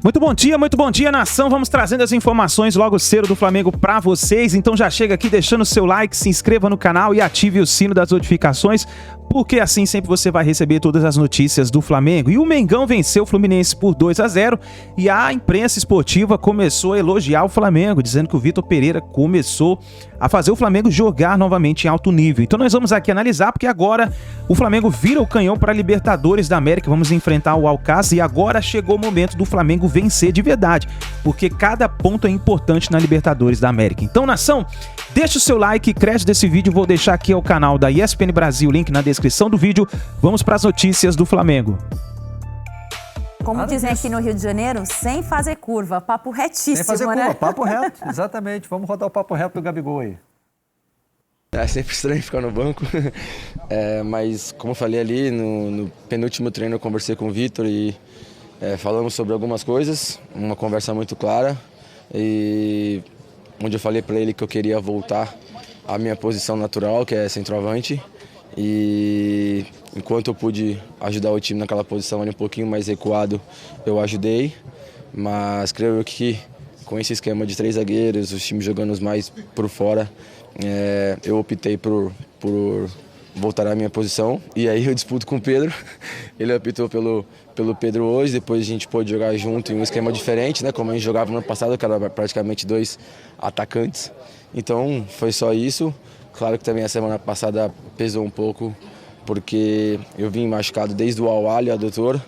Muito bom dia, nação. Vamos trazendo as informações logo cedo do Flamengo para vocês. Então já chega aqui deixando o seu like, se inscreva no canal e ative o sino das notificações, porque assim sempre você vai receber todas as notícias do Flamengo. E o Mengão venceu o Fluminense por 2-0 e a imprensa esportiva começou a elogiar o Flamengo, dizendo que o Vitor Pereira começou a fazer o Flamengo jogar novamente em alto nível. Então nós vamos aqui analisar, porque agora o Flamengo vira o canhão para a Libertadores da América. Vamos enfrentar o Alcácer e agora chegou o momento do Flamengo vencer de verdade, porque cada ponto é importante na Libertadores da América. Então, nação, deixa o seu like, crédito desse vídeo, vou deixar aqui o canal da ESPN Brasil, link na descrição do vídeo. Vamos para as notícias do Flamengo. Como dizem aqui no Rio de Janeiro, sem fazer curva, papo retíssimo, sem fazer né? curva, papo reto, exatamente. Vamos rodar o papo reto do Gabigol aí. É sempre estranho ficar no banco, mas como eu falei ali, no penúltimo treino eu conversei com o Vitor e falamos sobre algumas coisas, uma conversa muito clara, e onde eu falei para ele que eu queria voltar à minha posição natural, que é centroavante, e enquanto eu pude ajudar o time naquela posição ali um pouquinho mais recuado, eu ajudei, mas creio que com esse esquema de 3 zagueiros, os times jogando mais por fora, eu optei por voltar à minha posição, e aí eu disputo com o Pedro. Ele optou pelo Pedro hoje, depois a gente pôde jogar junto em um esquema diferente, né? Como a gente jogava no ano passado, que era praticamente 2 atacantes. Então foi só isso. Claro que também a semana passada pesou um pouco, porque eu vim machucado desde o Al-Ahly e adutor,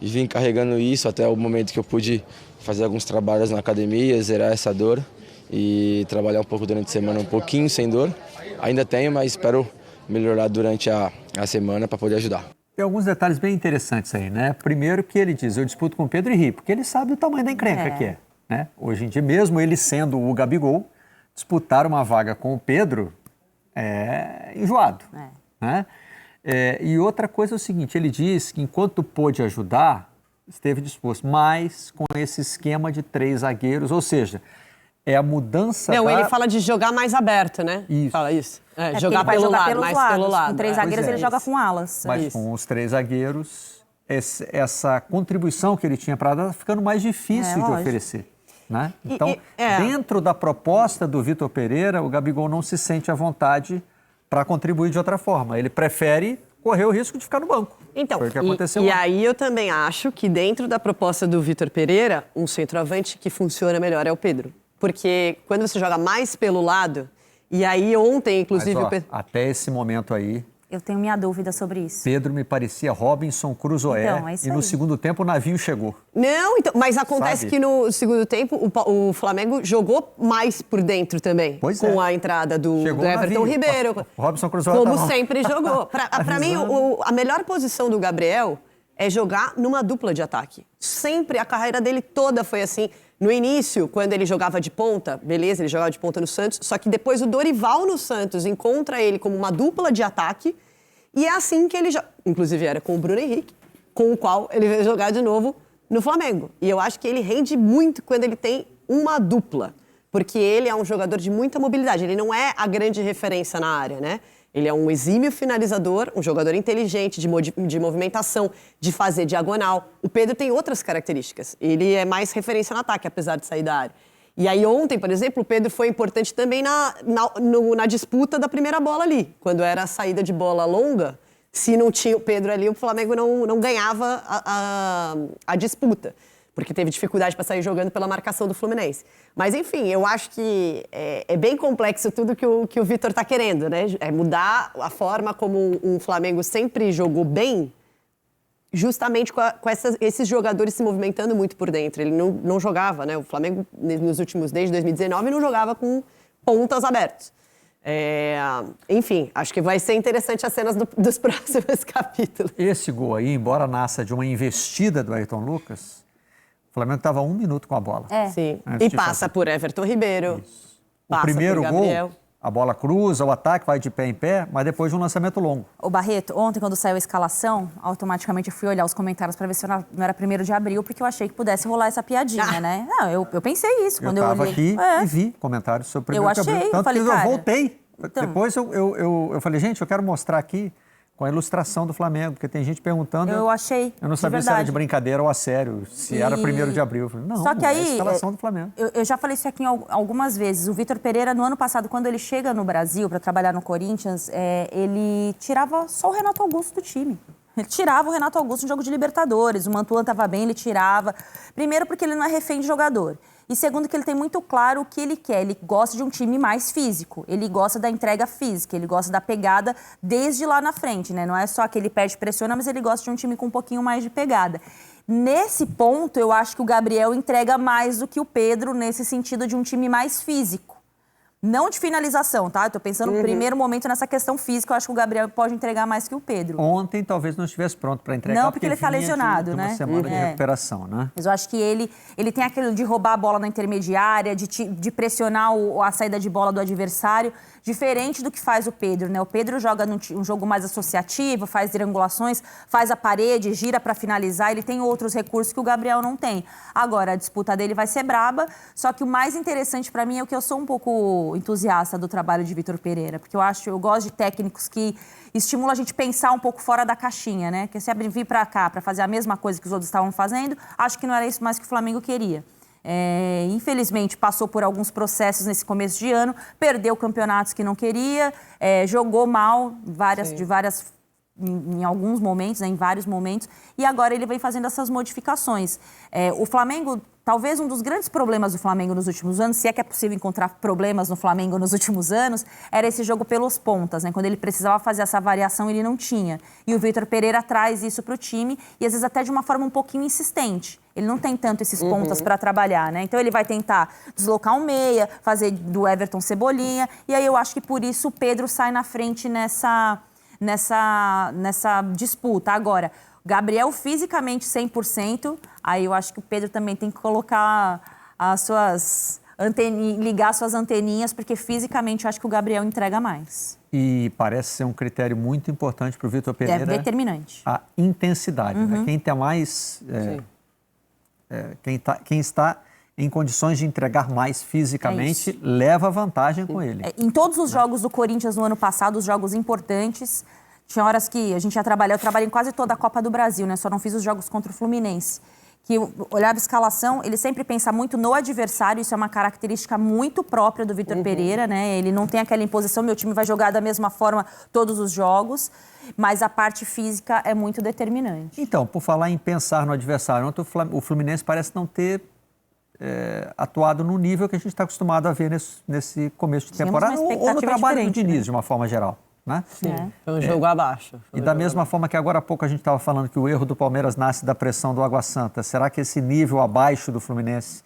e vim carregando isso até o momento que eu pude fazer alguns trabalhos na academia, zerar essa dor e trabalhar um pouco durante a semana, um pouquinho sem dor. Ainda tenho, mas espero melhorar durante a semana para poder ajudar. Tem alguns detalhes bem interessantes aí, né? Primeiro que ele diz, eu disputo com o Pedro Henrique, porque ele sabe o tamanho da encrenca que é, né? Hoje em dia, mesmo ele sendo o Gabigol, disputar uma vaga com o Pedro é enjoado, né? E outra coisa é o seguinte, ele diz que enquanto pôde ajudar, esteve disposto, mas com esse esquema de 3 zagueiros, ou seja, é a mudança. Não, ele fala de jogar mais aberto, né? Isso. Fala isso. Jogar pelo lado, mais pelo lado. Com 3 zagueiros ele joga com alas. Mas com os 3 zagueiros, essa contribuição que ele tinha para dar ficando mais difícil de oferecer, né? Então, dentro da proposta do Vitor Pereira, o Gabigol não se sente à vontade para contribuir de outra forma. Ele prefere correr o risco de ficar no banco. Então, foi o que aconteceu e aí eu também acho que dentro da proposta do Vitor Pereira, um centroavante que funciona melhor é o Pedro. Porque quando você joga mais pelo lado, e aí ontem, inclusive... Mas, até esse momento aí... Eu tenho minha dúvida sobre isso. Pedro me parecia Robinson Crusoe, então, e no segundo tempo o navio chegou. Não, então, mas acontece que no segundo tempo o Flamengo jogou mais por dentro também. Pois com a entrada do Everton Ribeiro. O Robinson Crusoe como sempre jogou. Para mim, a melhor posição do Gabriel é jogar numa dupla de ataque. Sempre, a carreira dele toda foi assim. No início, quando ele jogava de ponta, beleza, ele jogava de ponta no Santos, só que depois o Dorival no Santos encontra ele como uma dupla de ataque, e é assim que ele joga. Inclusive era com o Bruno Henrique, com o qual ele veio jogar de novo no Flamengo. E eu acho que ele rende muito quando ele tem uma dupla, porque ele é um jogador de muita mobilidade, ele não é a grande referência na área, né? Ele é um exímio finalizador, um jogador inteligente, de movimentação, de fazer diagonal. O Pedro tem outras características. Ele é mais referência no ataque, apesar de sair da área. E aí ontem, por exemplo, o Pedro foi importante também na disputa da primeira bola ali. Quando era a saída de bola longa, se não tinha o Pedro ali, o Flamengo não ganhava a disputa. Porque teve dificuldade para sair jogando pela marcação do Fluminense. Mas, enfim, eu acho que é bem complexo tudo que o Vitor está querendo, né? É mudar a forma como um Flamengo sempre jogou bem, justamente com esses jogadores se movimentando muito por dentro. Ele não jogava, né? O Flamengo, nos últimos, desde 2019, não jogava com pontas abertas. Enfim, acho que vai ser interessante as cenas dos próximos capítulos. Esse gol aí, embora nasça de uma investida do Ayrton Lucas, o Flamengo estava 1 minuto com a bola. Sim. E passa por Everton Ribeiro. O primeiro gol, a bola cruza, o ataque vai de pé em pé, mas depois de um lançamento longo. O Barreto, ontem quando saiu a escalação, automaticamente eu fui olhar os comentários para ver se não era 1º de abril, porque eu achei que pudesse rolar essa piadinha, né? Não, eu pensei isso quando eu olhei. Eu estava aqui e vi comentários sobre o 1º de abril. Eu achei, Tanto falei, que eu voltei. Então... Depois eu falei, gente, eu quero mostrar aqui com a ilustração do Flamengo, porque tem gente perguntando... Eu achei, Eu não sabia se era de brincadeira ou a sério, se era 1º de abril. Eu falei, não, Só que é aí, a escalação do Flamengo. Eu já falei isso aqui algumas vezes. O Vitor Pereira, no ano passado, quando ele chega no Brasil para trabalhar no Corinthians, ele tirava só o Renato Augusto do time. Ele tirava o Renato Augusto no jogo de Libertadores. O Mantuan estava bem, ele tirava. Primeiro, porque ele não é refém de jogador. E segundo, que ele tem muito claro o que ele quer. Ele gosta de um time mais físico. Ele gosta da entrega física. Ele gosta da pegada desde lá na frente, né? Não é só que ele perde e pressiona, mas ele gosta de um time com um pouquinho mais de pegada. Nesse ponto, eu acho que o Gabriel entrega mais do que o Pedro, nesse sentido de um time mais físico. Não de finalização, tá? Eu tô pensando no primeiro momento nessa questão física. Eu acho que o Gabriel pode entregar mais que o Pedro. Ontem talvez não estivesse pronto para entregar. Não, porque ele tá lesionado, de né? uma semana de recuperação, né? Mas eu acho que ele tem aquilo de roubar a bola na intermediária, de pressionar a saída de bola do adversário, diferente do que faz o Pedro, né? O Pedro joga um jogo mais associativo, faz triangulações, faz a parede, gira para finalizar. Ele tem outros recursos que o Gabriel não tem. Agora, a disputa dele vai ser braba, só que o mais interessante para mim é que eu sou um pouco entusiasta do trabalho de Vitor Pereira, porque eu gosto de técnicos que estimulam a gente pensar um pouco fora da caixinha, né? Que se vir para cá para fazer a mesma coisa que os outros estavam fazendo, acho que não era isso mais que o Flamengo queria. Infelizmente, passou por alguns processos nesse começo de ano, perdeu campeonatos que não queria, jogou mal em alguns momentos, né, em vários momentos, e agora ele vem fazendo essas modificações. O Flamengo, talvez um dos grandes problemas do Flamengo nos últimos anos, se é que é possível encontrar problemas no Flamengo nos últimos anos, era esse jogo pelos pontas, né? Quando ele precisava fazer essa variação, ele não tinha. E o Vitor Pereira traz isso para o time, e às vezes até de uma forma um pouquinho insistente. Ele não tem tanto esses pontas para trabalhar, né? Então ele vai tentar deslocar um meia, fazer do Everton Cebolinha, e aí eu acho que por isso o Pedro sai na frente nessa disputa. Agora, Gabriel fisicamente 100%, aí eu acho que o Pedro também tem que colocar ligar suas anteninhas, porque fisicamente eu acho que o Gabriel entrega mais. E parece ser um critério muito importante para o Vitor Pereira. É determinante. A intensidade, né? Quem tem mais... quem está em condições de entregar mais fisicamente, leva vantagem com ele. Em todos os jogos do Corinthians no ano passado, os jogos importantes, tinha horas que a gente ia trabalhar, eu trabalhei em quase toda a Copa do Brasil, né? Só não fiz os jogos contra o Fluminense. Que eu olhava a escalação, ele sempre pensa muito no adversário, isso é uma característica muito própria do Vitor Pereira, né? Ele não tem aquela imposição, meu time vai jogar da mesma forma todos os jogos, mas a parte física é muito determinante. Então, por falar em pensar no adversário, ontem o Fluminense parece não ter atuado no nível que a gente está acostumado a ver nesse começo de temporada, ou no trabalho do Diniz, de uma forma geral. Né? Sim, foi um jogo abaixo. E da mesma forma que agora há pouco a gente estava falando que o erro do Palmeiras nasce da pressão do Água Santa, será que esse nível abaixo do Fluminense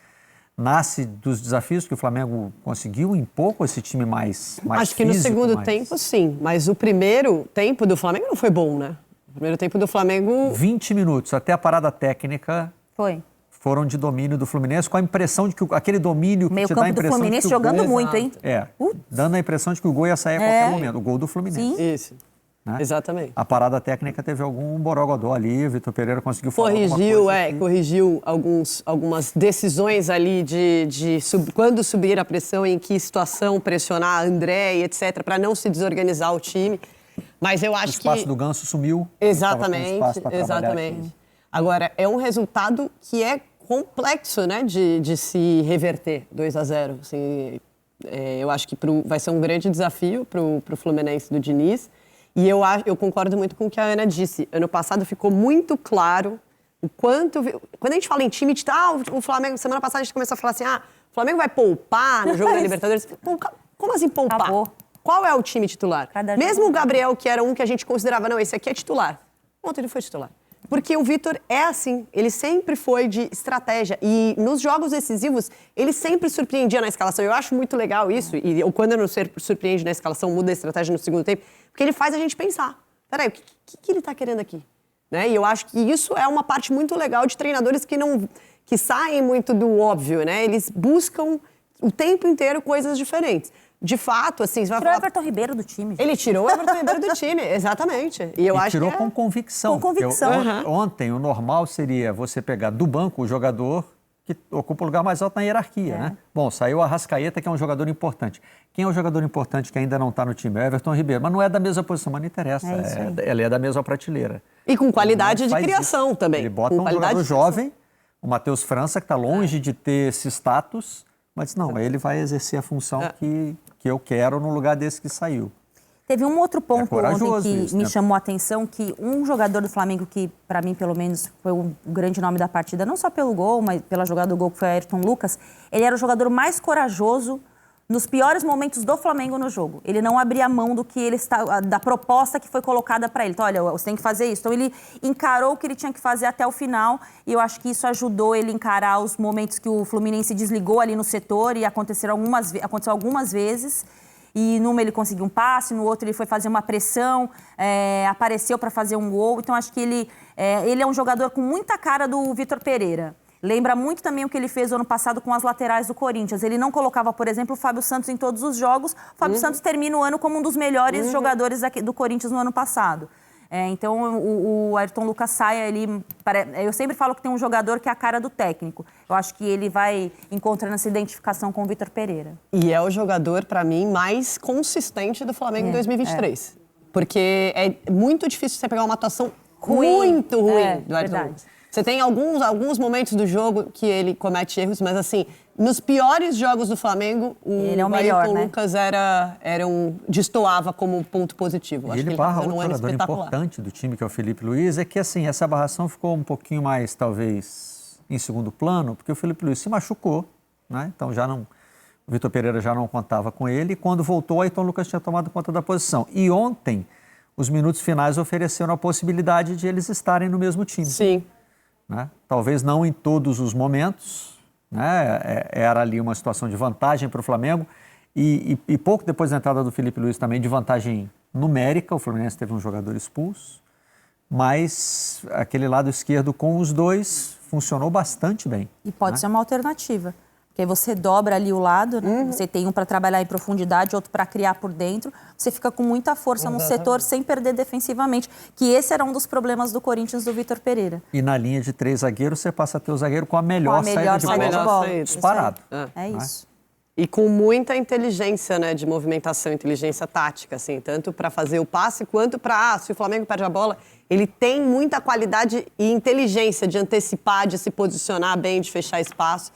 nasce dos desafios que o Flamengo conseguiu impor com esse time mais Acho que no segundo tempo, sim. Mas o primeiro tempo do Flamengo não foi bom, né? O primeiro tempo do Flamengo... 20 minutos, até a parada técnica... Foram de domínio do Fluminense, com a impressão de que aquele domínio... Meio campo do Fluminense jogando muito, hein? Dando a impressão de que o gol ia sair a qualquer momento. O gol do Fluminense. Sim. Isso. Né? Exatamente. A parada técnica teve algum borogodó ali, o Vitor Pereira conseguiu falar corrigiu algumas decisões ali quando subir a pressão, em que situação pressionar André e etc, para não se desorganizar o time. Mas eu acho que... O espaço do Ganso sumiu. Exatamente. Agora, é um resultado que é complexo, né, de se reverter 2-0. Assim, eu acho que vai ser um grande desafio para o Fluminense do Diniz. E eu concordo muito com o que a Ana disse. Ano passado ficou muito claro o quanto... Quando a gente fala em time, o Flamengo... Semana passada a gente começou a falar assim, o Flamengo vai poupar no jogo da Libertadores. Como assim poupar? Acabou. Qual é o time titular? Mesmo o Gabriel, que era um que a gente considerava, não, esse aqui é titular. Ontem ele foi titular. Porque o Vitor é assim, ele sempre foi de estratégia. E nos jogos decisivos, ele sempre surpreendia na escalação. Eu acho muito legal isso. E quando não surpreende na escalação, muda a estratégia no segundo tempo. Porque ele faz a gente pensar. Peraí, o que ele está querendo aqui? Né? E eu acho que isso é uma parte muito legal de treinadores que saem muito do óbvio, né? Eles buscam o tempo inteiro coisas diferentes. De fato, assim... Você vai tirou o Everton Ribeiro do time. Ele tirou o Everton Ribeiro do time, exatamente. E eu acho tirou que com convicção. Com convicção. Ontem, o normal seria você pegar do banco o jogador que ocupa o lugar mais alto na hierarquia, né? Bom, saiu o Arrascaeta, que é um jogador importante. Quem é o jogador importante que ainda não está no time? É Everton Ribeiro, mas não é da mesma posição, mas não interessa. Ele é da mesma prateleira. E com qualidade de criação também. Ele bota um jogador jovem, o Matheus França, que está longe de ter esse status, mas não, ele vai exercer a função que eu quero no lugar desse que saiu. Teve um outro ponto ontem que isso, me né? chamou a atenção, que um jogador do Flamengo que, para mim, pelo menos, foi o grande nome da partida, não só pelo gol, mas pela jogada do gol, que foi o Ayrton Lucas, ele era o jogador mais corajoso nos piores momentos do Flamengo no jogo. Ele não abria mão do que ele está, da proposta que foi colocada para ele. Então, olha, você tem que fazer isso. Então, ele encarou o que ele tinha que fazer até o final, e eu acho que isso ajudou ele a encarar os momentos que o Fluminense desligou ali no setor, e aconteceu algumas vezes. E numa ele conseguiu um passe, no outro ele foi fazer uma pressão, apareceu para fazer um gol. Então, acho que ele é um jogador com muita cara do Vitor Pereira. Lembra muito também o que ele fez ano passado com as laterais do Corinthians. Ele não colocava, por exemplo, o Fábio Santos em todos os jogos. O Fábio Santos termina o ano como um dos melhores jogadores do Corinthians no ano passado. Então, o Ayrton Lucas sai ali... Eu sempre falo que tem um jogador que é a cara do técnico. Eu acho que ele vai encontrando essa identificação com o Vitor Pereira. E é o jogador, para mim, mais consistente do Flamengo em 2023. Porque é muito difícil você pegar uma atuação muito ruim do Ayrton Lucas. Você tem alguns momentos do jogo que ele comete erros, mas assim, nos piores jogos do Flamengo, ele é o melhor, Ayrton Lucas destoava como ponto positivo. E ele barra outro jogador importante do time, que é o Felipe Luiz, é que assim, essa barração ficou um pouquinho mais, talvez, em segundo plano, porque o Felipe Luiz se machucou, né? Então o Vitor Pereira já não contava com ele, e quando voltou, o Ayrton Lucas tinha tomado conta da posição. E ontem, os minutos finais ofereceram a possibilidade de eles estarem no mesmo time. Sim. Né? Talvez não em todos os momentos, né? Era ali uma situação de vantagem para o Flamengo, e pouco depois da entrada do Felipe Luiz também de vantagem numérica. O Fluminense teve um jogador expulso, mas aquele lado esquerdo com os dois funcionou bastante bem. E pode ser uma alternativa. Porque aí você dobra ali o lado, né? Você tem um para trabalhar em profundidade, outro para criar por dentro. Você fica com muita força no setor sem perder defensivamente. Que esse era um dos problemas do Corinthians do Vitor Pereira. E na linha de 3 zagueiros, você passa a ter o zagueiro com a melhor saída de bola. Disparado. É isso. E com muita inteligência, né, de movimentação, inteligência tática, assim, tanto para fazer o passe quanto para, se o Flamengo perde a bola, ele tem muita qualidade e inteligência de antecipar, de se posicionar bem, de fechar espaço.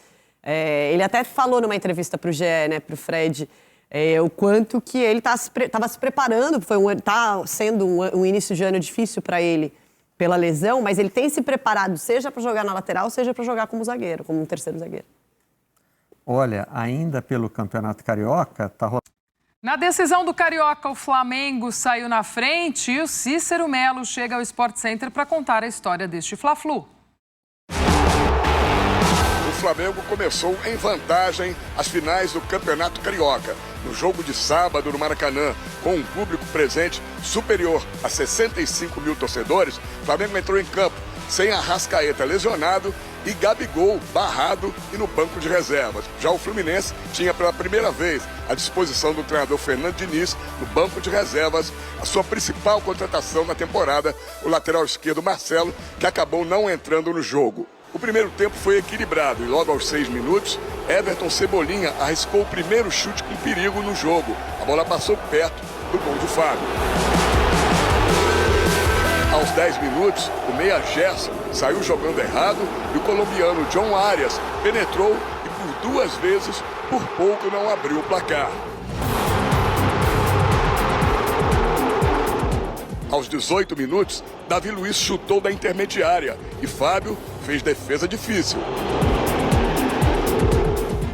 Ele até falou numa entrevista para o GE, né, para o Fred, o quanto que ele estava se preparando, está sendo um início de ano difícil para ele pela lesão, mas ele tem se preparado, seja para jogar na lateral, seja para jogar como zagueiro, como um terceiro zagueiro. Olha, ainda pelo Campeonato Carioca, está rolando. Na decisão do Carioca, o Flamengo saiu na frente e o Cícero Melo chega ao Sport Center para contar a história deste Fla-Flu. O Flamengo começou em vantagem as finais do Campeonato Carioca. No jogo de sábado no Maracanã, com um público presente superior a 65 mil torcedores, o Flamengo entrou em campo sem Arrascaeta lesionado e Gabigol barrado e no banco de reservas. Já o Fluminense tinha pela primeira vez à disposição do treinador Fernando Diniz, no banco de reservas, a sua principal contratação na temporada, o lateral esquerdo Marcelo, que acabou não entrando no jogo. O primeiro tempo foi equilibrado e logo aos 6 minutos, Everton Cebolinha arriscou o primeiro chute com perigo no jogo. A bola passou perto do gol de Fábio. Aos 10 minutos, o meia Gerson saiu jogando errado e o colombiano John Arias penetrou e por 2 vezes, por pouco, não abriu o placar. Aos 18 minutos, Davi Luiz chutou da intermediária e Fábio fez defesa difícil.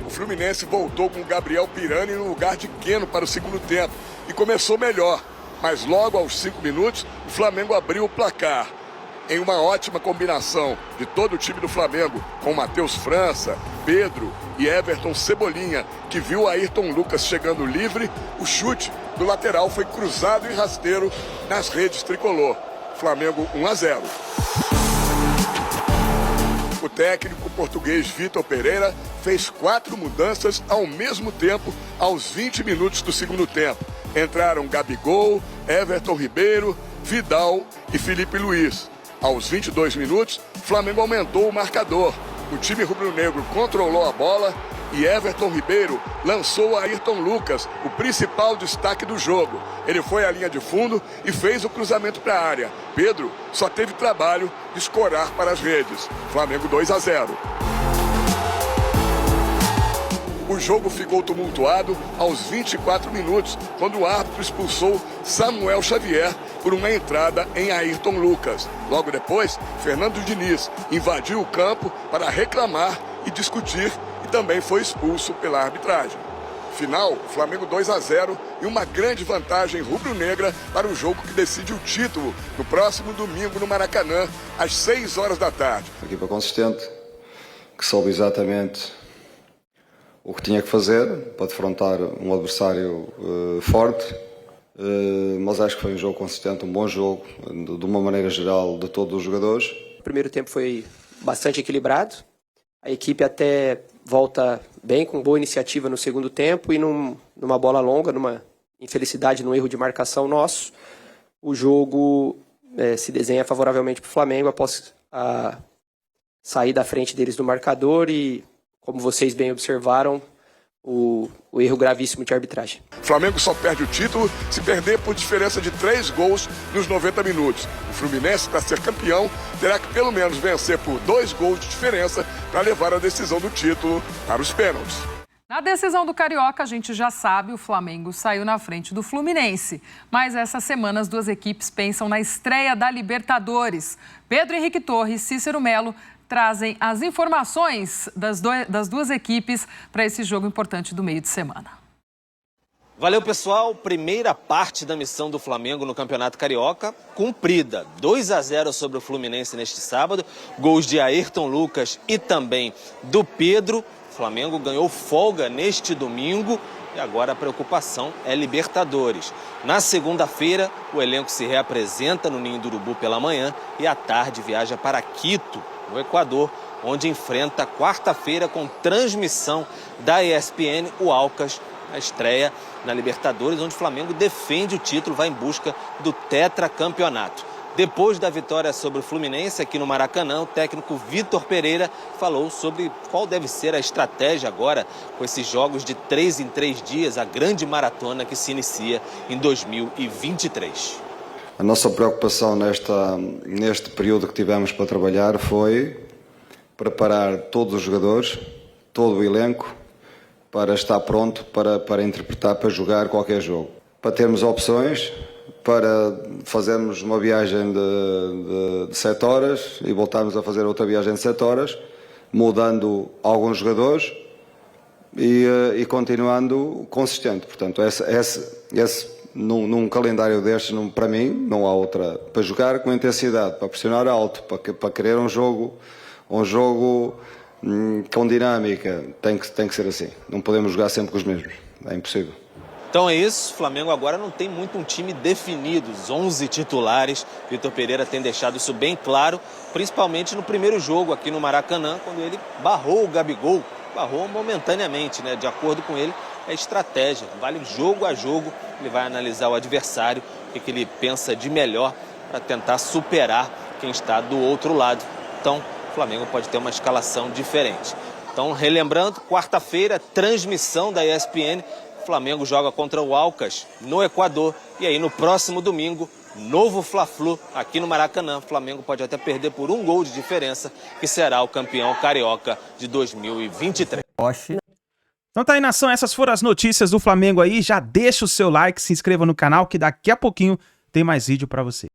O Fluminense voltou com Gabriel Pirani no lugar de Keno para o segundo tempo e começou melhor. Mas logo aos 5 minutos, o Flamengo abriu o placar. Em uma ótima combinação de todo o time do Flamengo, com Matheus França, Pedro e Everton Cebolinha, que viu Ayrton Lucas chegando livre, o chute do lateral foi cruzado e rasteiro nas redes tricolor. Flamengo 1-0. O técnico português Vitor Pereira fez 4 mudanças ao mesmo tempo aos 20 minutos do segundo tempo. Entraram Gabigol, Everton Ribeiro, Vidal e Felipe Luiz. Aos 22 minutos, o Flamengo aumentou o marcador. O time rubro-negro controlou a bola e Everton Ribeiro lançou a Ayrton Lucas, o principal destaque do jogo. Ele foi à linha de fundo e fez o cruzamento para a área. Pedro só teve trabalho de escorar para as redes. Flamengo 2-0. O jogo ficou tumultuado aos 24 minutos, quando o árbitro expulsou Samuel Xavier por uma entrada em Ayrton Lucas. Logo depois, Fernando Diniz invadiu o campo para reclamar e discutir e também foi expulso pela arbitragem. Final, Flamengo 2-0 e uma grande vantagem rubro-negra para o jogo que decide o título no próximo domingo no Maracanã, às 6 horas da tarde. Uma equipa consistente, que soube exatamente o que tinha que fazer para defrontar um adversário forte, mas acho que foi um jogo consistente, um bom jogo, de uma maneira geral, de todos os jogadores. O primeiro tempo foi bastante equilibrado, a equipe até volta bem, com boa iniciativa no segundo tempo e numa bola longa, numa infelicidade no erro de marcação nosso, o jogo se desenha favoravelmente para o Flamengo após sair da frente deles do marcador e, como vocês bem observaram, o erro gravíssimo de arbitragem. Flamengo só perde o título se perder por diferença de 3 gols nos 90 minutos. O Fluminense, para ser campeão, terá que pelo menos vencer por 2 gols de diferença para levar a decisão do título para os pênaltis. Na decisão do Carioca, a gente já sabe, o Flamengo saiu na frente do Fluminense. Mas essa semana as duas equipes pensam na estreia da Libertadores. Pedro Henrique Torres e Cícero Melo trazem as informações das duas equipes para esse jogo importante do meio de semana. Valeu, pessoal. Primeira parte da missão do Flamengo no Campeonato Carioca cumprida. 2-0 sobre o Fluminense neste sábado. Gols de Ayrton Lucas e também do Pedro. O Flamengo ganhou folga neste domingo e agora a preocupação é Libertadores. Na segunda-feira, o elenco se reapresenta no Ninho do Urubu pela manhã e à tarde viaja para Quito, no Equador, onde enfrenta quarta-feira com transmissão da ESPN o Alcas, a estreia na Libertadores, onde o Flamengo defende o título, vai em busca do tetracampeonato. Depois da vitória sobre o Fluminense aqui no Maracanã, o técnico Vitor Pereira falou sobre qual deve ser a estratégia agora com esses jogos de 3 em 3 dias, a grande maratona que se inicia em 2023. A nossa preocupação neste período que tivemos para trabalhar foi preparar todos os jogadores, todo o elenco, para estar pronto para interpretar, para jogar qualquer jogo. Para termos opções, para fazermos uma viagem de 7 horas e voltarmos a fazer outra viagem de 7 horas, mudando alguns jogadores e continuando consistente. Portanto, num calendário destes, para mim, não há outra. Para jogar com intensidade, para pressionar alto, para querer um jogo com dinâmica, tem que ser assim. Não podemos jogar sempre com os mesmos. É impossível. Então é isso, o Flamengo agora não tem muito um time definido, os 11 titulares. Vitor Pereira tem deixado isso bem claro, principalmente no primeiro jogo aqui no Maracanã, quando ele barrou o Gabigol, barrou momentaneamente, né? De acordo com ele, é estratégia, vale jogo a jogo, ele vai analisar o adversário, o que ele pensa de melhor para tentar superar quem está do outro lado. Então, o Flamengo pode ter uma escalação diferente. Então, relembrando, quarta-feira, transmissão da ESPN, o Flamengo joga contra o Alcas no Equador e aí no próximo domingo, novo Fla-Flu aqui no Maracanã. O Flamengo pode até perder por 1 gol de diferença, que será o campeão carioca de 2023. Então tá aí, nação, essas foram as notícias do Flamengo aí. Já deixa o seu like, se inscreva no canal que daqui a pouquinho tem mais vídeo pra você.